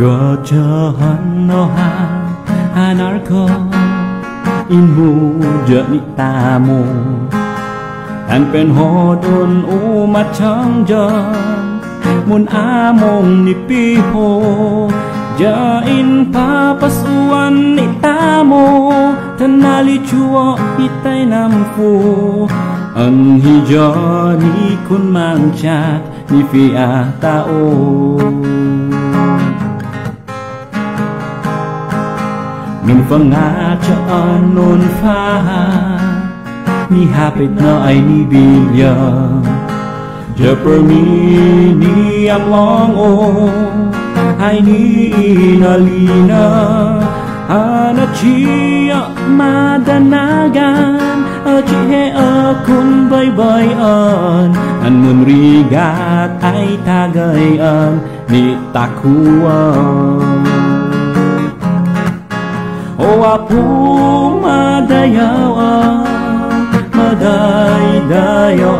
Gajahan no hanarko inmu jadi tamu An pen hodon umat changjan mun among ni piho jain papasuan ni tamo tenali chuo itai namfu ang hijau ni kun mangchat ni fiah tao min fanga cho anon fa ni hapit na ay ni bilya ja per mi ni am long o ay ni inalina ana chia madanagan achihe akun bay-bayan an mun rigat ay tagayan ni takuan o apu madayaw maday-dayaw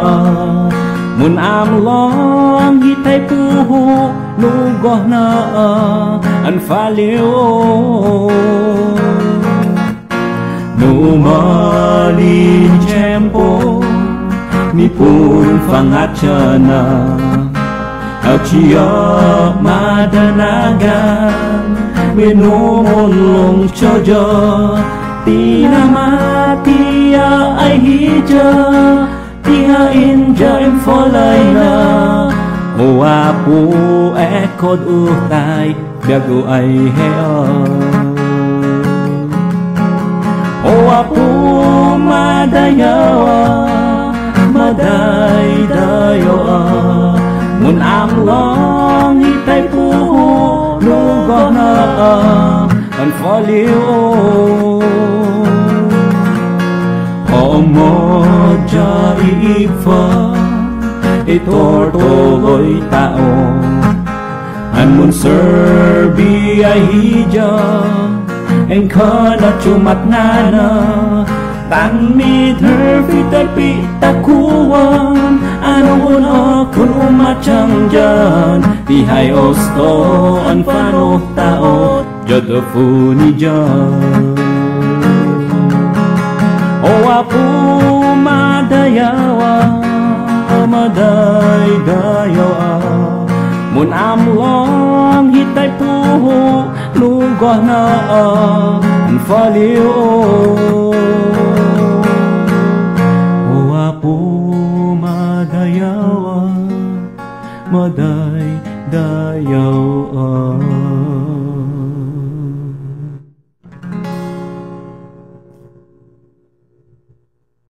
mun amlong hitay puho nugoh na an faliw numalin tiyempo ni pun fangachana achia madanagan minumulong chojo tinamatia ay hija tiha inja imfolay na o apu ekod utay biago ay heo o apu madayawa maday-dayawa mun amlong hitay puho nugoh na an faliw homo jaifa itortogoy tao an mun serbi ay hija engka na cumat ngana tan mi terfitay pitakuan anong akun umat changjan tihay osto an panoh tao jodofu ni jan o apu madayawa maday-dayawa mun amlong hitay puho nugoh na an faliw o apu madayawa maday-dayawa